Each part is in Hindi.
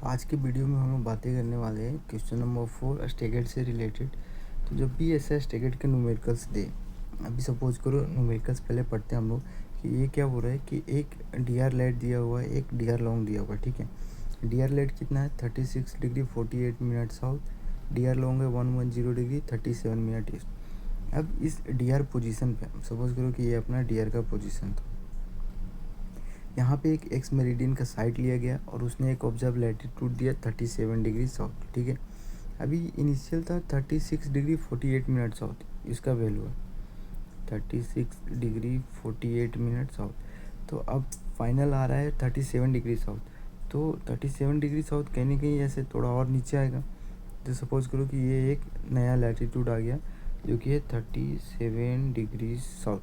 आज के वीडियो में हम लोग बातें करने वाले हैं क्वेश्चन नंबर 4 स्टेगेट से रिलेटेड। तो जब भी ऐसा स्टेगेट के न्यूमेरिकल्स दे, अभी सपोज करो न्यूमेरिकल्स पहले पढ़ते हैं हम लोग कि ये क्या बोल रहा है कि एक डी आर लेट दिया हुआ है, एक डी आर लॉन्ग दिया हुआ है। ठीक है, डी आर लेट कितना है 36 degree 48 minute south, D R long है 110 डिग्री 37 मिनट ईस्ट। अब इस डी आर पोजिशन पे सपोज करो कि ये अपना डी आर का पोजिशन था। यहाँ पे एक एक्स मेरिडियन का साइड लिया गया और उसने एक ऑब्जर्व लैटिट्यूड दिया 37 डिग्री साउथ। ठीक है, अभी इनिशियल था 36 डिग्री 48 मिनट साउथ, इसका वैल्यू है 36 डिग्री 48 मिनट साउथ। तो अब फाइनल आ रहा है 37 डिग्री साउथ। तो 37 डिग्री साउथ कहीं ना कहीं ऐसे थोड़ा और नीचे आएगा। तो सपोज करो कि ये एक नया लैटिट्यूड आ गया जो कि है 37 डिग्री साउथ,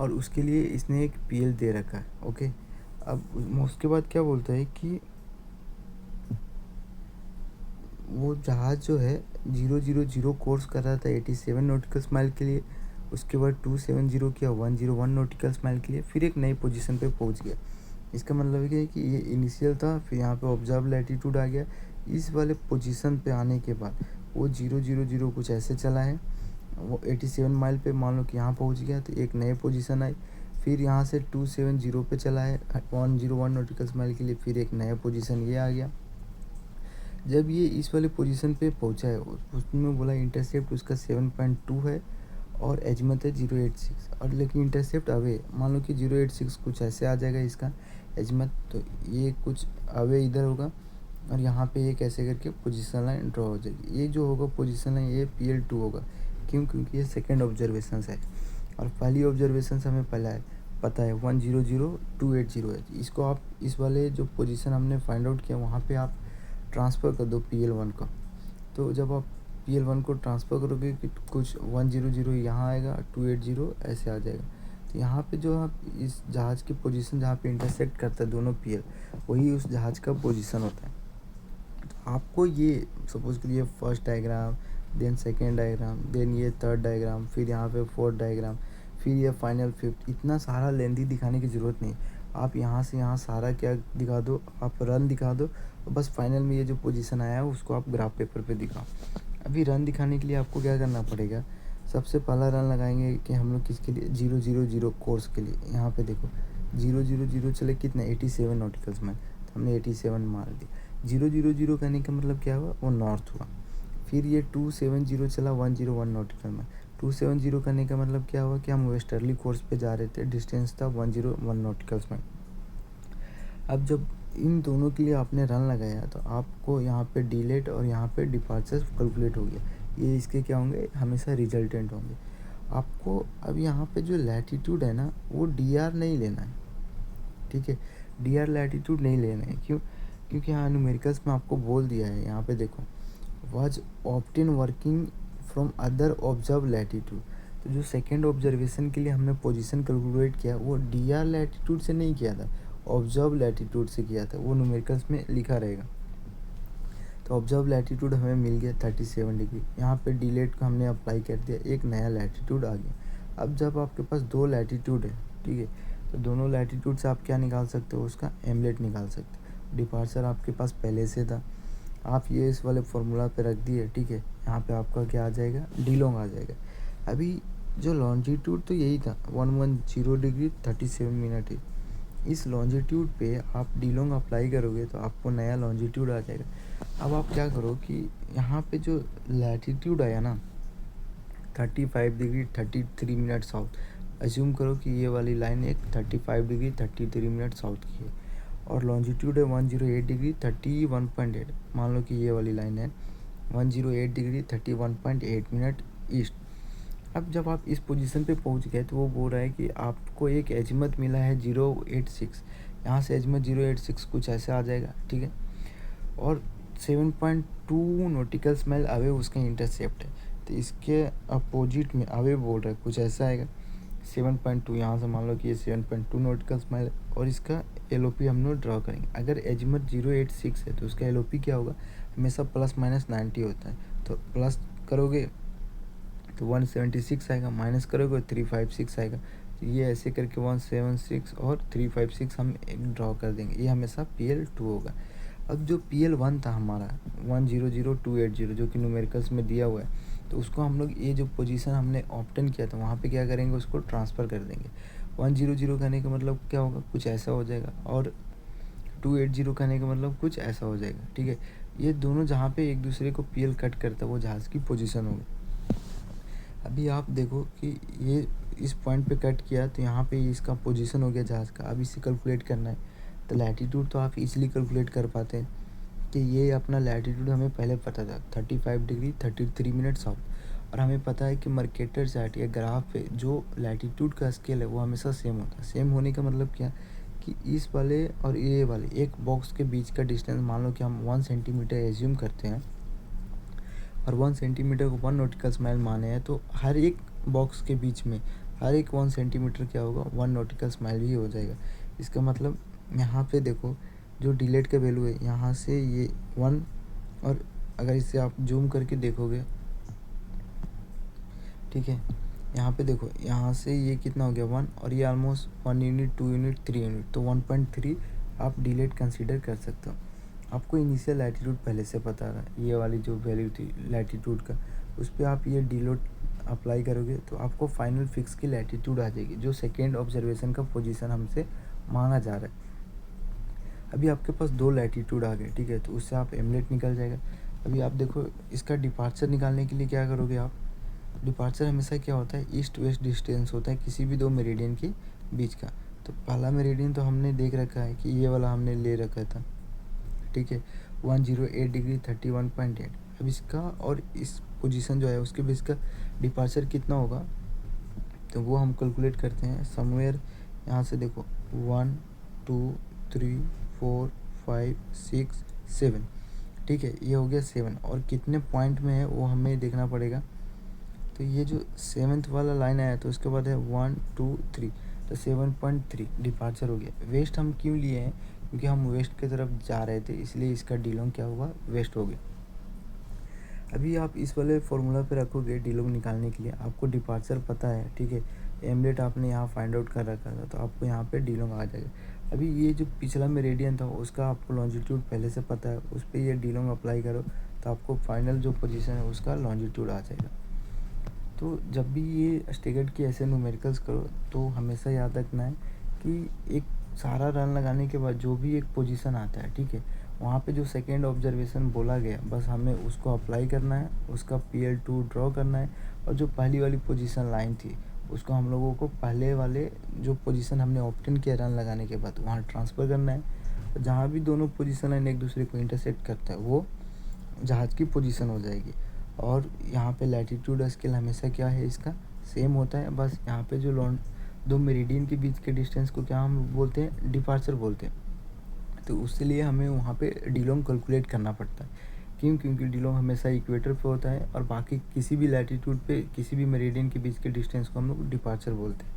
और उसके लिए इसने एक पीएल दे रखा है। ओके, अब उसके बाद क्या बोलता है कि वो जहाज़ जो है 000 कोर्स कर रहा था 87 नॉटिकल माइल के लिए, उसके बाद 270 किया 101 नॉटिकल माइल के लिए, फिर एक नई पोजीशन पे पहुंच गया। इसका मतलब है कि ये इनिशियल था, फिर यहाँ पे ऑब्जर्व लैटिट्यूड आ गया। इस वाले पोजीशन पे आने के बाद वो 000 कुछ ऐसे चला है, वो 87 माइल पे मान लो कि यहाँ पहुँच गया, तो एक नए पोजीशन आई। फिर यहाँ से 270 पे चला है 101 नॉटिकल माइल के लिए, फिर एक नया पोजीशन ये आ गया। जब ये इस वाले पोजीशन पे पहुंचा है, उसमें बोला इंटरसेप्ट उसका 7.2 है और एजमत है 086, और लेकिन इंटरसेप्ट अवे मान लो कि 086 कुछ ऐसे आ जाएगा इसका एजमत, तो ये कुछ अवे इधर होगा और यहाँ पे एक ऐसे करके पोजीशन लाइन ड्रॉ हो जाएगी। ये जो होगा पोजीशन लाइन ये PL2 होगा। क्यों? क्योंकि ये सेकेंड ऑब्जर्वेशन है और पहली ऑब्जर्वेशन हमें पता है 100 280 है। इसको आप इस वाले जो पोजीशन हमने फाइंड आउट किया वहाँ पे आप ट्रांसफ़र कर दो PL1 का। तो जब आप PL1 को ट्रांसफ़र करोगे कि कुछ 100 यहाँ आएगा, 280 ऐसे आ जाएगा। तो यहाँ पे जो आप इस जहाज़ की पोजीशन जहाँ पे इंटरसेक्ट करता है दोनों PL, वही उस जहाज़ का पोजीशन होता है। तो आपको ये सपोज करिए first diagram, then second diagram, then ये थर्ड डायग्राम, फिर यहाँ पे फोर्थ डायग्राम, फिर ये फाइनल फिफ्थ, इतना सारा लेंथी दिखाने की ज़रूरत नहीं। आप यहाँ से यहाँ सारा क्या दिखा दो, आप रन दिखा दो, बस फाइनल में ये जो पोजीशन आया है उसको आप ग्राफ पेपर पे दिखाओ। अभी रन दिखाने के लिए आपको क्या करना पड़ेगा, सबसे पहला रन लगाएंगे कि हम लोग किसके लिए 000 कोर्स के लिए। यहाँ पे देखो 000 चले कितना 87 नॉटिकल्स में, तो हमने 87 मार दिया। 000 करने का मतलब क्या हुआ, वो नॉर्थ हुआ। फिर ये 270 चला 101 नॉटिकल में, 270 करने का मतलब क्या हुआ कि हम वेस्टर्ली कोर्स पे जा रहे थे, डिस्टेंस था 101 नॉटिकल्स में। अब जब इन दोनों के लिए आपने रन लगाया तो आपको यहाँ पे डिलेट और यहाँ पे डिपार्चर कैलकुलेट हो गया। ये इसके क्या होंगे, हमेशा रिजल्टेंट होंगे। आपको अब यहाँ पे जो लैटिट्यूड है ना वो DR नहीं लेना है। ठीक है, DR लैटिट्यूड नहीं लेना है। क्यों? क्योंकि यहाँ न्यूमेरिकल्स में आपको बोल दिया है, यहाँ पे देखो was often working from other observe latitude. तो जो सेकेंड ऑब्जर्वेशन के लिए हमने पोजीशन कैलकुलेट किया वो DR लैटिट्यूड से नहीं किया था, ऑब्जर्व लैटिट्यूड से किया था। वो न्यूमेरिकल्स में लिखा रहेगा। तो ऑब्जर्व लैटिट्यूड हमें मिल गया 37 डिग्री। यहाँ पे डिलेट को हमने अप्लाई कर दिया, एक नया लैटिट्यूड आ गया। अब जब आपके पास दो लैटिट्यूड है, ठीक है, तो दोनों लैटिट्यूड से आप क्या निकाल सकते हो, उसका एमलेट निकाल सकते हो। डिपार्चर आपके पास पहले से था, आप ये इस वाले फॉर्मूला पे रख दिए। ठीक है, यहाँ पे आपका क्या आ जाएगा, डीलोंग आ जाएगा। अभी जो लॉन्जिट्यूड तो यही था 110 डिग्री 37 मिनट है। इस लॉन्जिट्यूड पे आप डीलोंग अप्लाई करोगे तो आपको नया लॉन्जिट्यूड आ जाएगा। अब आप क्या करो कि यहाँ पे जो लैटिट्यूड आया ना 35 डिग्री 33 मिनट साउथ, अज्यूम करो कि ये वाली लाइन एक 35 डिग्री 33 मिनट साउथ की है, और लॉन्जिट्यूड है 108 डिग्री 31.8। मान लो कि ये वाली लाइन है 108 डिग्री 31.8 मिनट ईस्ट। अब जब आप इस पोजीशन पे पहुंच गए तो वो बोल रहा है कि आपको एक एजमत मिला है 086। यहाँ से एजमत 086 कुछ ऐसे आ जाएगा। ठीक है, और 7.2 नॉटिकल माइल अवे उसका इंटरसेप्ट है। तो इसके अपोजिट में अवे बोल रहा है कुछ ऐसा आएगा 7.2। यहाँ से मान लो कि ये 7.2 नॉटिकल माइल, और इसका LOP हम लोग ड्रॉ करेंगे। अगर एजमत 086 है तो उसका LOP क्या होगा, हमेशा ±90 होता है। तो प्लस करोगे तो 176 आएगा, माइनस करोगे 356 आएगा। तो ये ऐसे करके 176 और 356 हम एक ड्रॉ कर देंगे, ये हमेशा PL2 होगा। अब जो PL1 था हमारा 100-280 जो कि न्यूमेरिकल्स में दिया हुआ है, तो उसको हम लोग ये जो पोजीशन हमने ऑप्टेन किया था वहाँ पे क्या करेंगे, उसको ट्रांसफ़र कर देंगे। 100 करने का मतलब क्या होगा, कुछ ऐसा हो जाएगा, और 280 करने का मतलब कुछ ऐसा हो जाएगा, ठीक है। ये दोनों जहाँ पे एक दूसरे को PL कट करता है वो जहाज़ की पोजीशन होगी। अभी आप देखो कि ये इस पॉइंट पे कट किया तो यहाँ पे इसका पोजीशन हो गया जहाज़ का। अब इसे कैलकुलेट करना है, तो लैटीट्यूड तो आप इजीली कैलकुलेट कर पाते हैं कि ये अपना लैटीट्यूड हमें पहले पता था 35 डिग्री 33 मिनट साउथ, और हमें पता है कि मर्केटर चार्ट या ग्राफ पे जो लैटीट्यूड का स्केल है वो हमेशा सेम होता है। सेम होने का मतलब क्या, कि इस वाले और ये वाले एक बॉक्स के बीच का डिस्टेंस मान लो कि हम 1 सेंटीमीटर एज्यूम करते हैं, और 1 सेंटीमीटर को 1 नॉटिकल माइल माने हैं, तो हर एक बॉक्स के बीच में हर एक 1 सेंटीमीटर क्या होगा, 1 नॉटिकल माइल ही हो जाएगा। इसका मतलब यहाँ पे देखो जो डिलेट का वैल्यू है यहाँ से ये 1, और अगर इसे आप जूम करके देखोगे, ठीक है, यहाँ पे देखो यहाँ से ये कितना हो गया 1, और ये ऑलमोस्ट 1 यूनिट 2 यूनिट 3 यूनिट, तो 1.3 आप डिलेट कंसीडर कर सकते हो। आपको इनिशियल लैटीट्यूड पहले से पता है, ये वाली जो वैल्यू थी लैटीट्यूड का, उस पर आप ये डिलोट अप्लाई करोगे तो आपको फाइनल फिक्स की लैटीट्यूड आ जाएगी, जो सेकेंड ऑब्जर्वेशन का पोजीशन हमसे मांगा जा रहा है। अभी आपके पास 2 लैटीट्यूड आ गए, ठीक है, तो उससे आप एमलेट निकल जाएगा। अभी आप देखो इसका डिपार्चर निकालने के लिए क्या करोगे आप, डिपार्चर हमेशा क्या होता है, ईस्ट वेस्ट डिस्टेंस होता है किसी भी 2 मेरिडियन के बीच का। तो पहला मेरिडियन तो हमने देख रखा है कि ये वाला हमने ले रखा था, ठीक है, 108 डिग्री 31.8। अब इसका और इस पोजीशन जो है उसके बीच का डिपार्चर कितना होगा, तो वो हम कैलकुलेट करते हैं समवेयर। यहाँ से देखो 1 2 3 4 5 6 7, ठीक है, ये हो गया 7, और कितने पॉइंट में है वो हमें देखना पड़ेगा। तो ये जो 7th वाला लाइन आया तो उसके बाद है 1 2 3, तो 7.3 डिपार्चर हो गया। वेस्ट हम क्यों लिए हैं, क्योंकि हम वेस्ट की तरफ जा रहे थे, इसलिए इसका डीलोंग क्या हुआ, वेस्ट हो गया। अभी आप इस वाले फॉर्मूला पे रखोगे डीलोंग निकालने के लिए, आपको डिपार्चर पता है, ठीक है, एमलेट आपने यहाँ फाइंड आउट कर रखा था, तो आपको यहाँ पे डीलोंग आ जाएगा। अभी ये जो पिछला मेरिडियन था उसका आपको लॉन्जिट्यूड पहले से पता है, उस पर ये डीलोंग अप्लाई करो तो आपको फाइनल जो पोजीशन है उसका लॉन्जिट्यूड आ जाएगा। तो जब भी ये स्टेगर्ड की ऐसे न्यूमेरिकल्स करो तो हमेशा याद रखना है कि एक सारा रन लगाने के बाद जो भी एक पोजीशन आता है, ठीक है, वहाँ पे जो सेकेंड ऑब्जर्वेशन बोला गया बस हमें उसको अप्लाई करना है, उसका PL2 ड्रॉ करना है, और जो पहली वाली पोजीशन लाइन थी उसको हम लोगों को पहले वाले जो पोजीशन हमने ऑप्टेन किया रन लगाने के बाद वहाँ ट्रांसफ़र करना है। तो जहाँ भी दोनों पोजीशन लाइन एक दूसरे को इंटरसेक्ट करता है वो जहाज़ की पोजीशन हो जाएगी। और यहाँ पे लैटीट्यूड स्केल हमेशा क्या है, इसका सेम होता है, बस यहाँ पे जो दो मेरिडियन के बीच के डिस्टेंस को क्या हम बोलते हैं, डिपार्चर बोलते हैं। तो उसके लिए हमें वहाँ पे डीलोंग कैलकुलेट करना पड़ता है। क्यों, क्योंकि डीलोंग हमेशा इक्वेटर पे होता है, और बाकी किसी भी लैटीट्यूड पे किसी भी मेरिडियन के बीच के डिस्टेंस को हम लोग डिपार्चर बोलते हैं।